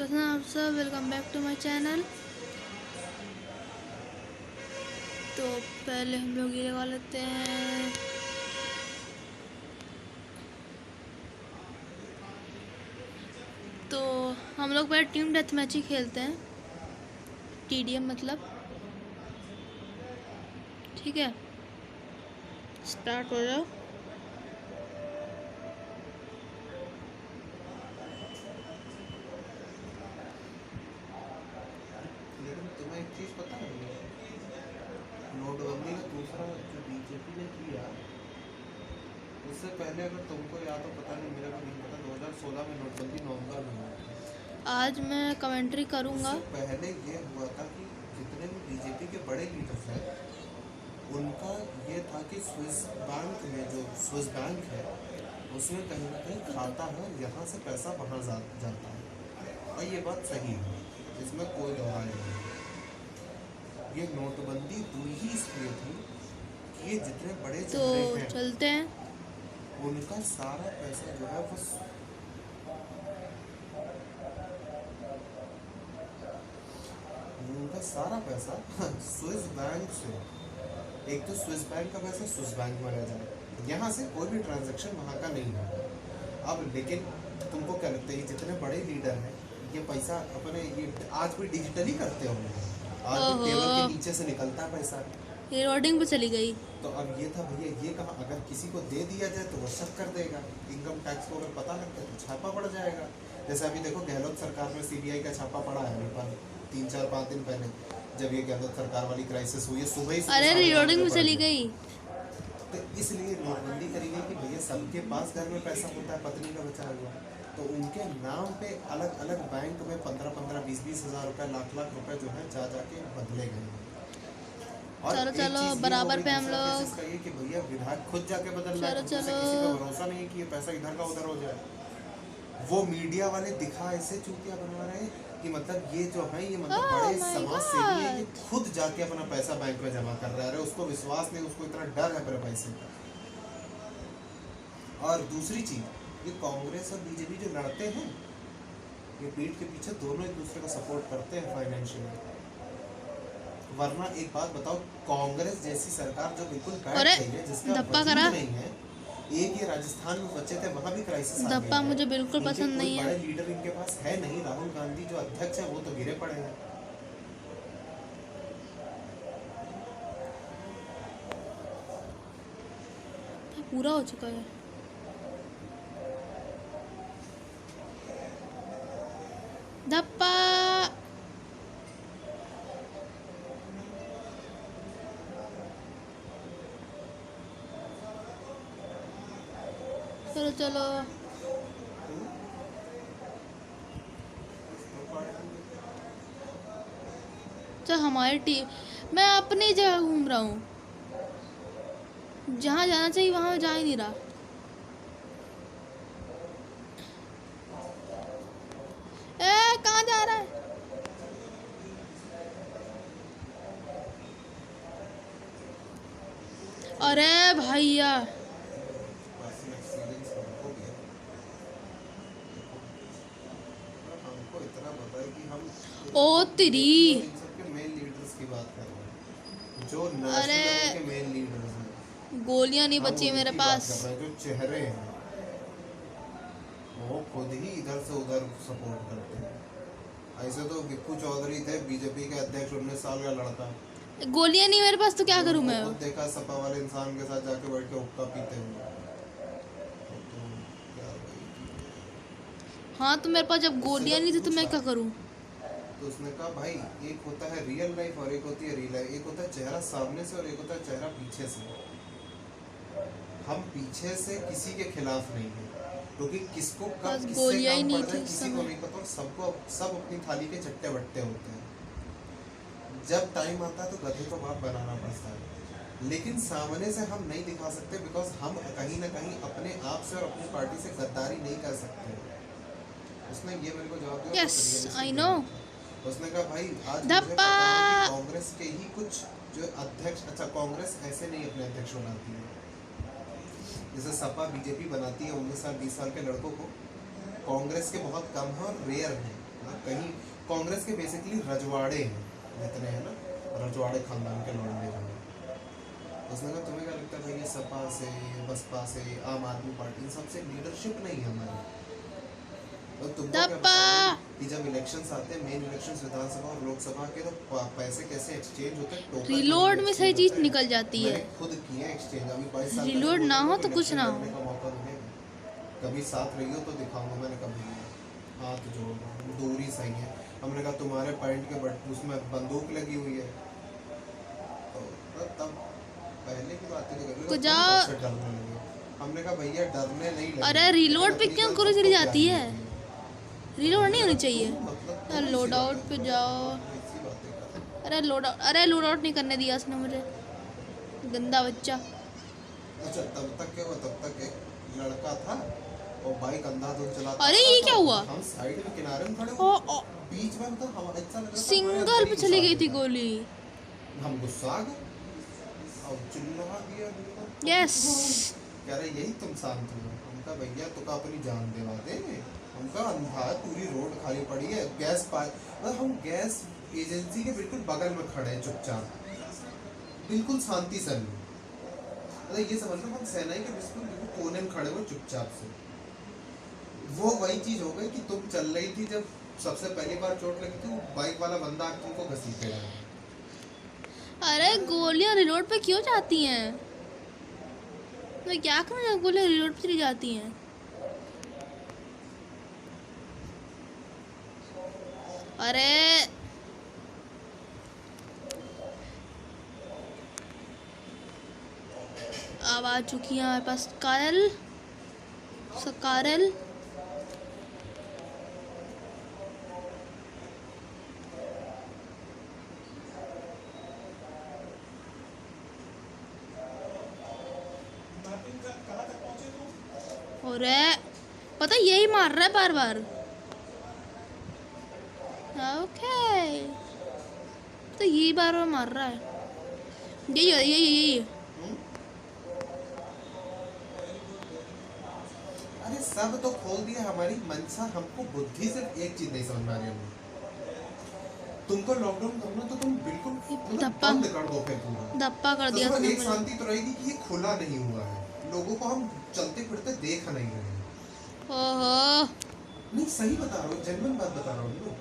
कैसे हैं आप सब। Welcome back to my channel. तो पहले हम लोग ये लगा लेते हैं। तो हम लोग पहले टीम डेथ मैच ही खेलते हैं, टीडीएम मतलब। ठीक है, स्टार्ट हो जाओ। लेकिन तुम्हें एक चीज पता है, नोटबंदी का दूसरा जो बीजेपी ने किया, उससे पहले अगर तुमको याद हो, पता नहीं, मेरे को नहीं पता, 2016 में नोटबंदी नवंबर में हुआ था। आज मैं कमेंट्री करूँगा। उससे पहले ये हुआ था कि जितने भी बीजेपी के बड़े लीडर्स हैं, उनका ये था कि स्विस बैंक में, जो स्विस बैंक है, उसमें कहीं ना कहीं खाता है, यहाँ से पैसा बाहर जाता है। और ये बात सही है, इसमें कोई दो राय नहीं है। ये नोटबंदी हुई ही इसलिए थी कि ये जितने बड़े तो चेहरे हैं, चलते हैं। उनका सारा पैसा जो है वो उनका सारा पैसा स्विस बैंक से, एक तो स्विस बैंक का पैसा स्विस बैंक में रह जाए, यहाँ से कोई भी ट्रांजैक्शन वहाँ का नहीं है। अब लेकिन तुमको क्या लगता है, ये जितने बड़े लीडर हैं, ये पैसा अपने ये आज भी डिजिटली करते होंगे, आज भी टेबल के नीचे से निकलता है पैसा। ये रोडिंग पे चली गई। तो अब ये था भैया, ये कहा अगर किसी को दे दिया जाए तो वो शक कर देगा, इनकम टैक्स को अगर पता लगता है तो छापा पड़ जाएगा। जैसे अभी देखो, गहलोत सरकार में सीबीआई का छापा पड़ा है अभी पर 3-4-5 दिन पहले, जब ये गहलोत सरकार वाली क्राइसिस हुई है, सुबह ही अरे रिलोडिंग में चली गई। तो इसलिए नोटबंदी करी गई कि भैया सबके पास घर में पैसा होता है, पत्नी का बचा हुआ, तो उनके नाम पे अलग अलग बैंक में 15-15, 20-20 हज़ार रुपए, लाख रुपए जो है जा जाके बदले गए। और चलो एक चलो चीज़ ये बराबर हो पे गई, हम दूसरा लोग। केस इसका ये कि भैया विधायक खुद जाके बदल रहा है, चलो क्योंकि उसे चलो। किसी पे भरोसा नहीं है कि ये पैसा इधर का उधर हो जाए। वो मीडिया वाले दिखा ऐसे चूतिया बनवा रहे हैं कि मतलब ये जो है, ये मतलब Oh बड़े my समाज सेवी है, ये God! खुद जाके अपना पैसा बैंक में जमा कर रहा है, उसको विश्वास नहीं, उसको इतना डर है अपने पैसे का। और दूसरी चीज, ये कांग्रेस और बीजेपी जो लड़ते हैं, ये पीठ के पीछे दोनों एक दूसरे को सपोर्ट करते हैं फाइनेंशियली। वरना एक बात बताओ, कांग्रेस जैसी सरकार जो बिल्कुल बैठ अरे गई है, जिसका धप्पा वजूद करा। नहीं है, एक ये राजस्थान में बचे थे, वहां भी क्राइसिस आ गई धप्पा है। मुझे बिल्कुल इनके पसंद कोई नहीं है। बड़े लीडर इनके पास है नहीं, राहुल गांधी जो अध्यक्ष है वो तो गिरे पड़े हैं। पूरा हो चुका है। धप्पा। चलो चलो। चल हमारी टीम, मैं अपनी जगह घूम रहा हूँ, जहाँ जाना चाहिए वहाँ जा ही नहीं रहा। ए कहाँ जा रहा है? अरे भैया हमको इतना पता है कि हम ओ तेरी। इन सबके मेन लीडर्स की बात कर रहे हैं, जो नेशनल अरे लेवल के मेन लीडर्स हैं। गोलियां नहीं हम बची मेरे उनकी बात पास। कर रहे हैं, जो चेहरे हैं, वो खुद ही इधर से उधर सपोर्ट करते हैं। ऐसे तो विक्कू चौधरी थे, बीजेपी के अध्यक्ष, 19 साल का लड़का, गोलियां नहीं मेरे पास तो क्या करूं मैं? खुद देखा सपा वाले इंसान के साथ जाके बैठ के हुक्का पीते हुए। तो क्या भाई, हाँ तो मेरे पास जब गोलियां नहीं थी तो मैं क्या करूं? तो उसने कहा भाई, एक होता है रियल लाइफ और एक होती है रियल लाइफ, एक होता है चेहरा सामने से और एक होता है चेहरा पीछे से। हम पीछे से किसी के खिलाफ नहीं है, क्योंकि किसको कब बस किससे गोलियां ही काम नहीं पड़ थी जाए उस किसी को समय। नहीं पता, और सबको सब अपनी थाली के चट्टे बट्टे होते हैं। जब टाइम आता है तो गधे को बाप बनाना पड़ता है, लेकिन सामने से हम नहीं दिखा सकते, बिकॉज हम कहीं ना कहीं अपने आप से और अपनी पार्टी से गद्दारी नहीं कर सकते। उसने ये मेरे को जवाब दिया। Yes I know. उसने कहा भाई, आज मुझे धप्पा। पता है कि कांग्रेस के ही कुछ जो अध्यक्ष, अच्छा कांग्रेस ऐसे नहीं अपने अध्यक्ष बनाती है, जैसे सपा बीजेपी बनाती है 19 साल 20 साल के लड़कों को, कांग्रेस के बहुत कम है और रेयर है। ना कहीं कांग्रेस के बेसिकली रजवाड़े हैं जितने हैं ना, रजवाड़े खानदान के लौंडे जो हैं। उसने कहा तुम्हें क्या लगता है भाई ये सपा से, बसपा से, आम आदमी पार्टी, इन सबसे लीडरशिप नहीं है हमारी। और तुमको क्या दप्पा पता है कि जब इलेक्शंस आते हैं, मेन इलेक्शंस विधानसभा और लोकसभा के, तो पैसे कैसे एक्सचेंज होते हैं, टोकन रिलोड में सही exchange चीज होते हैं। निकल जाती है। मैंने खुद किए एक्सचेंज, अभी 22 साल रिलोड पहले ना हो बोलूंगा तो कुछ election ना हो। लड़ने का मौका मिलेगा, कभी साथ रही हो तो दिखाऊंगा। मैंने कभी हाथ जोड़, दूरी सही है। हमने कहा तुम्हारे पॉइंट के बट उसमें बंदूक लगी हुई है, तो तब पहले की बात है को जा- तो डरने लगे। हमने कहा भैया डरने नहीं लगे। अरे reload पे अपनी क्यों जान करो चली सबको जाती प्यारी है? होती रिलोड नहीं होनी चाहिए। मतलब यार लोड आउट पे जाओ। ऐसी बातें कर। अरे लोड आउट नहीं करने दिया उसने मुझे, गंदा बच्चा। अच्छा तब तक क्या हुआ, तब तक एक लड़का था और बाइक अंधाधुंध चलाता अरे था, ये तो क्या हुआ? हम साइड में किनारे में खड़े ओ, हुए, ओ, बीच में मतलब हमारा ऐसा लग रहा था हमारे सिंगल अंदर पे ही चली घुसा गई थी देगा। गोली। हम गुस्सा आ गए और चिल्ला दिया बिल्कुल। यस। कह रहे यही तुम शांत हो। हमका भैया तो का अपनी जान देवा दे, हमका अंधा है, पूरी रोड खाली पड़ी है, गैस पाइप, मतलब हम गैस एजेंसी के बिल्कुल बगल में खड़े हैं चुपचाप, बिल्कुल शांति से। मतलब ये समझ लो हम सेना के बिल्कुल कोने में खड़े हुए चुपचाप से। वो वही चीज हो गई कि तुम चल रही थी जब सबसे पहली बार चोट लगी थी, वो बाइक वाला बंदा आके तुमको घसीटे आया। अरे गोलियां रिलोड पे क्यों जाती हैं? मैं क्या करूं जब गोलियां रिलोड पे चली जाती हैं? अरे अब आ चुकी है हमारे पास कारल सकारल। और पता यही मार रहा है बार बार। ओके तो यही बार बार मार रहा है। यही अरे सब तो खोल दिया, हमारी मंशा, हमको बुद्धि सिर्फ एक चीज नहीं समझ में आ रही है। तुमको लॉकडाउन करना तो तुम बिल्कुल मतलब धप्पा बंद कर दो फिर पूरा। धप्पा कर तो दिया थोड़ा उसने एक मुझे। शांति तो रहेगी कि ये खुला नहीं हुआ है, लोगों को हम चलते फिरते देख नहीं रहे हैं। ओहो नहीं सही बता रहा हूँ, जेन्युइन बात बता रहा हूँ लोग,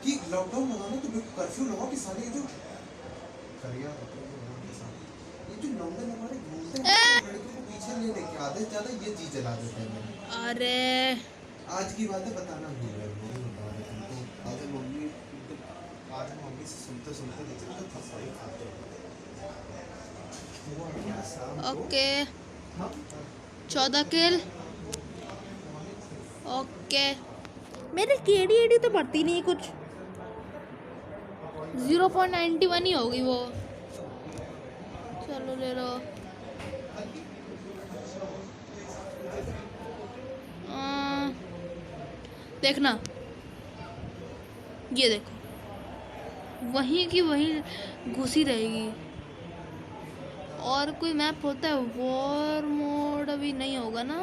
कि लॉकडाउन लगाना तो बिल्कुल कर्फ्यू लगाओ कि सारे जो करिया ये जो लॉकडाउन हमारे घूमते हैं लड़कियों को पीछे ले लेके आधे ज्यादा ये चीज चला देते हैं। अरे आज की बातें बताना भूल गए, वो बता रहे तुमको। आज मम्मी आज मम्मी से सुनते सुनते देखे तो फसाई खाते वो क्या शाम को ओके 14 किल। ओके मेरी केडी एडी तो बढ़ती नहीं कुछ, 0.91 ही होगी वो। चलो ले लो। देखना ये देखो वहीं की वहीं घुसी रहेगी। और कोई मैप होता है वॉर मोड? अभी नहीं होगा ना,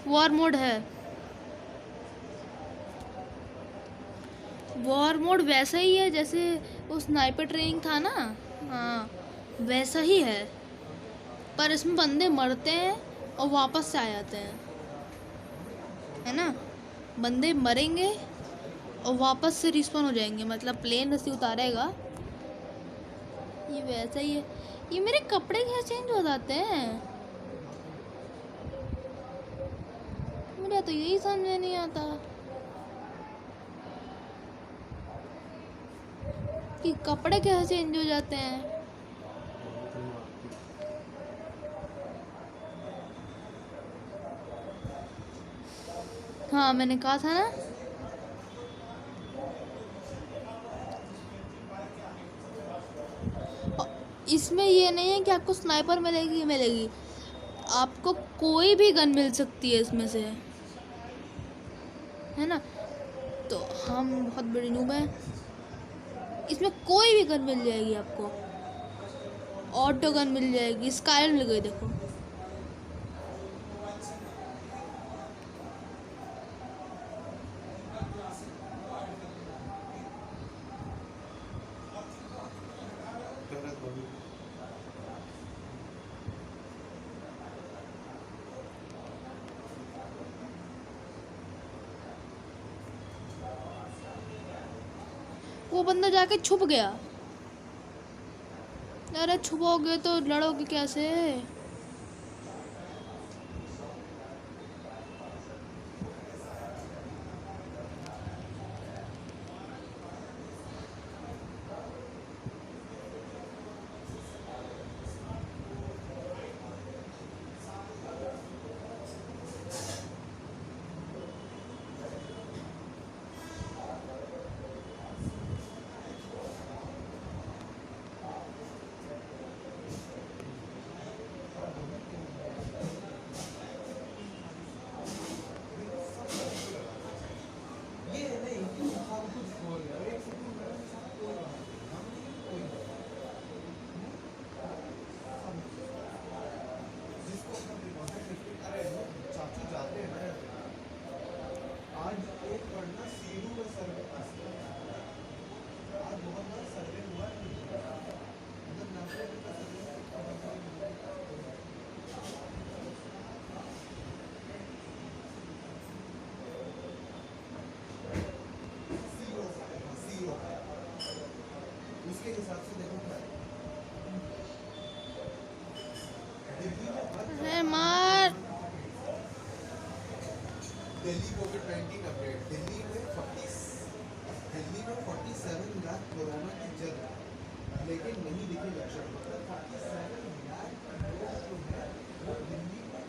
वॉर मोड है। वॉर मोड वैसा ही है जैसे वो स्नाइपर ट्रेनिंग था ना, हाँ वैसा ही है, पर इसमें बंदे मरते हैं और वापस से आ जाते हैं, है ना। बंदे मरेंगे और वापस से रिस्पॉन हो जाएंगे, मतलब प्लेन ऐसे उतारेगा। ये वैसा ही है। ये मेरे कपड़े कैसे चेंज हो जाते हैं? मुझे तो यही समझ में नहीं आता कि कपड़े कैसे चेंज हो जाते हैं। हाँ मैंने कहा था ना, इसमें ये नहीं है कि आपको स्नाइपर मिलेगी, आपको कोई भी गन मिल सकती है इसमें से, है ना। तो हम बहुत बड़ी नूब हैं, इसमें कोई भी गन मिल जाएगी आपको, ऑटो गन मिल जाएगी, स्काई मिल गई देखो। वो बंदा जाके छुप गया। अरे छुपोगे तो लड़ोगे कैसे? उसके हिसाब से देखो क्या है। अरे मार। दिल्ली कोविड-19 अपडेट। दिल्ली में 47 लाख कोरोना की जद है, लेकिन नहीं दिखे लक्षण। मतलब 47 लाख लोग जो है वो दिल्ली में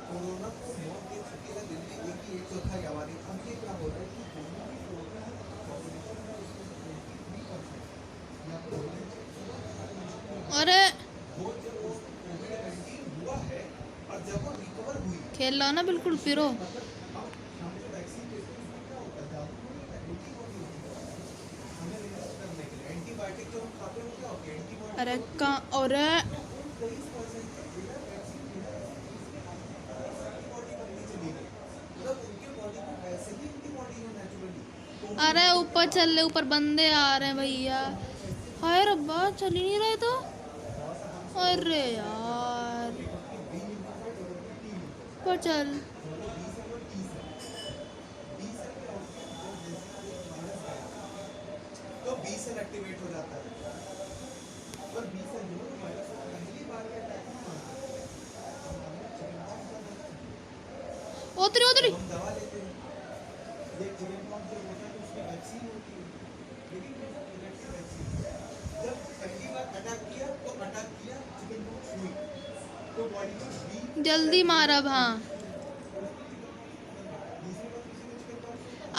कोरोना को मौत दे चुकी है। दिल्ली एक चौथाई आबादी। अब ये क्या हो रहा है कि दिल्ली की कोरोना पॉपुलेशन है उसमें 23% या तो अरे वो जब वो कोविड-19 हुआ है और जब वो रिकवर हुई खेल लो ना बिल्कुल पिरो। मतलब अब हम जो वैक्सीन लेते हैं उसमें क्या होता है दारू एंटीबॉडी होती है हमें रेजिस्ट करने के लिए। एंटीबायोटिक जो हम खाते हैं वो क्या होती है एंटीबॉडी। अरे कहाँ? और 23% के बिना वैक्सीन बिना एंटीबॉडी बननी चली गई। मतलब उनके बॉडी में वैसे ही एंटीबॉडी है नेचुरली। अरे ऊपर चल ले, ऊपर बंदे आ रहे हैं भैया। हाय रब्बा, चल ही नहीं रहे तो। अरे यार ऊपर चल। तो 20 से एक्टिवेट हो जाता है और 20 से जो वायरस पहली बार के अटैक में उतरी उतरी। हम दवा लेते हैं। ये चिकन पॉक्स जो होता है उसकी वैक्सीन होती है, लेकिन वो इफेक्टिव वैक्सीन जब पहली बार अटैक किया तो अटैक किया चिकन पॉक्स हुई तो बॉडी में जल्दी मार अब। हाँ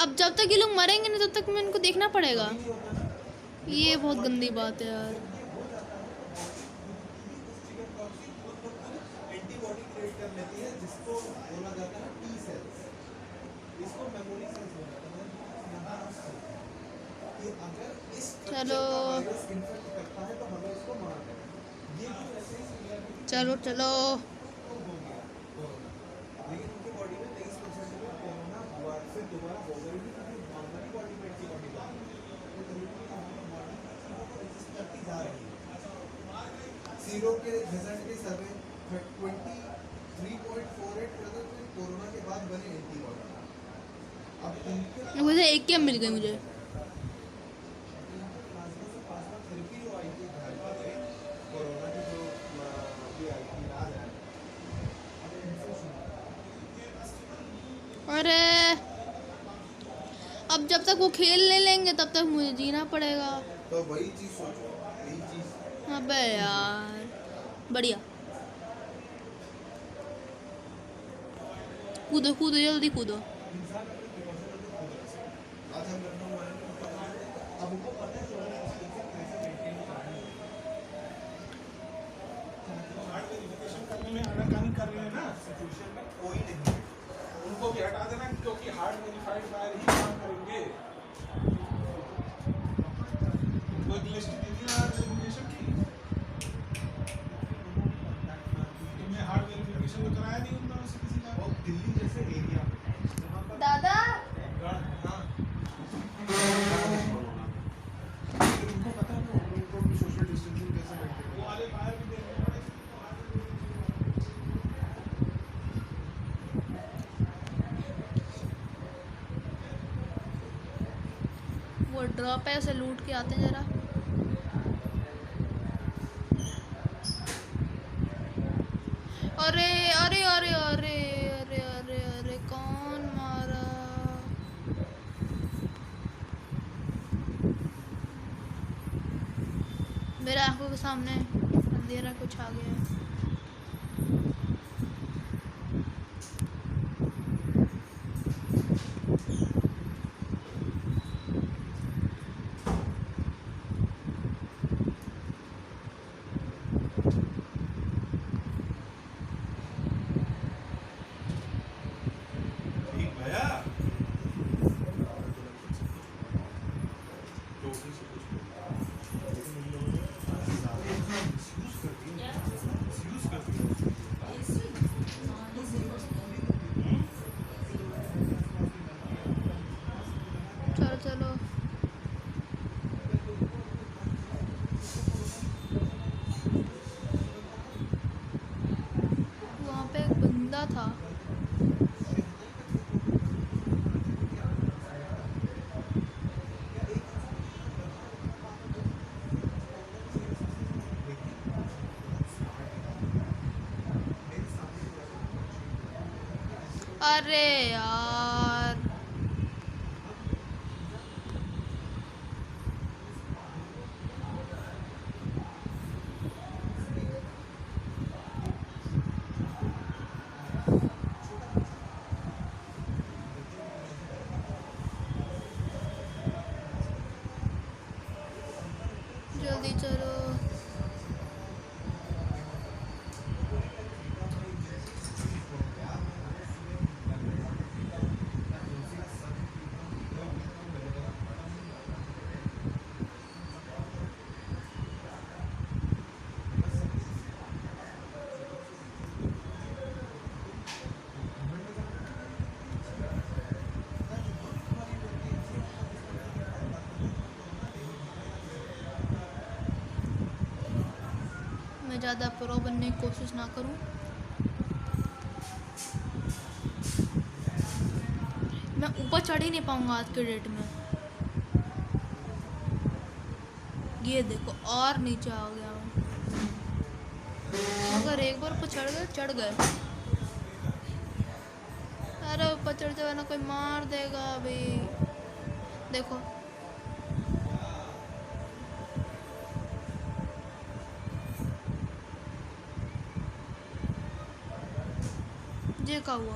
अब जब तक ये लोग मरेंगे नहीं तब तक मैं इनको देखना पड़ेगा। ये बहुत गंदी बात है यार। एंटीबॉडी क्रिएट कर लेती है जिसको बोला जाता है टी सेल्स। इसको मेमोरी सेल्स बोला जाता है कि अगर इस चलो वायरस इन्फेक्ट करता है तो हमें इसको मारना है। ये भी वैसे ही चलो चलो। हो गया कोरोना, लेकिन उनकी बॉडी में 23% में कोरोना हुआ फिर दोबारा हो गई नहीं क्योंकि हमारी बॉडी में एंटीबॉडी बनी तो धीरे-धीरे हमारी बॉडी चीज़ों को रेजिस्ट करती जा रही है। सीरो के रिजल्ट के सर्वे 23.48% में कोरोना के बाद बने एंटीबॉडी। अब इनके मुझे एक क्या मिल गई मुझे। प्लाज्मा से प्लाज्मा थेरेपी जो आई थी भारत में कोरोना की जो अभी आई थी इलाज है अब इनसे शुरू। अरे अब जब तक वो खेल नहीं लेंगे तब तक मुझे जीना पड़ेगा। तो वही चीज सोचो, यही चीज अबे यार बढ़िया। कूदो कूदो जल्दी कूदो। इंसान अपने प्रिकॉशन में खुद रख सकता है। आज हम लखनऊ आए हैं तो अब उनको पता है सोशल डिस्टेंसिंग कैसे मेंटेन करना है। हार्ड वेरिफिकेशन करने में आनाकानी कर रहे हैं ना, सिचुएशन में कोई नहीं है। उनको भी हटा देना क्योंकि हार्ड वेरीफाइड बायर ही काम करेंगे। उनको एक लिस्ट दी थी हार्ड वेरिफिकेशन की, तुमने हार्ड वेरिफिकेशन तो कराया नहीं उन दोनों से किसी का। और दिल्ली जैसे एरिया में जहाँ पर दादा हाँ लेकिन उनको पता है तो उनको भी सोशल डिस्टेंसिंग कैसे मेंटेन वो वाले बायर भी देखने पड़े। वो ड्रॉप है, उसे लूट के आते हैं जरा। अरे अरे अरे अरे अरे अरे अरे कौन मारा? मेरे आंखों के सामने अंधेरा कुछ आ गया है। ठीक भैया चलो चलो। वहाँ पे एक बंदा था। अरे यार जल्दी चलो। मैं ज़्यादा प्रो बनने की कोशिश ना करूं। मैं ऊपर चढ़ ही नहीं पाऊंगा आज के डेट में। ये देखो और नीचे आ गया हूँ। अगर एक बार ऊपर चढ़ गए। अरे ऊपर चढ़ जाए ना कोई मार देगा अभी। देखो ये क्या हुआ?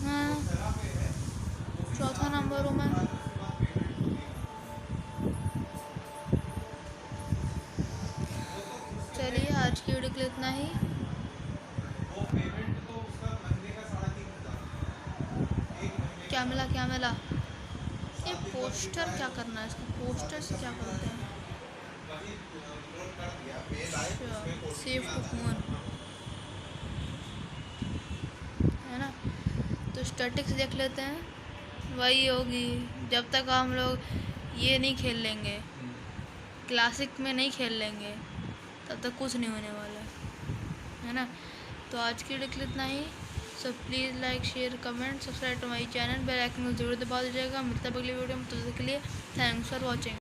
हाँ चौथा नंबर हूँ मैं। चलिए आज की वीडियो के लिए इतना ही। क्या मिला क्या मिला? ये पोस्टर क्या करना है? इसका पोस्टर से क्या करते हैं? अच्छा सेव टू फोन है ना। तो स्टैटिक्स देख लेते हैं। वही होगी जब तक हम लोग ये नहीं खेल लेंगे, क्लासिक में नहीं खेल लेंगे, तब तक कुछ नहीं होने वाला है ना। तो आज की वीडियो के लिए इतना ही। So please like share comment subscribe to my channel, bell icon को जरूर दबा दीजिएगा। मिलता है अगली वीडियो में, तो के लिए थैंक्स फॉर वॉचिंग।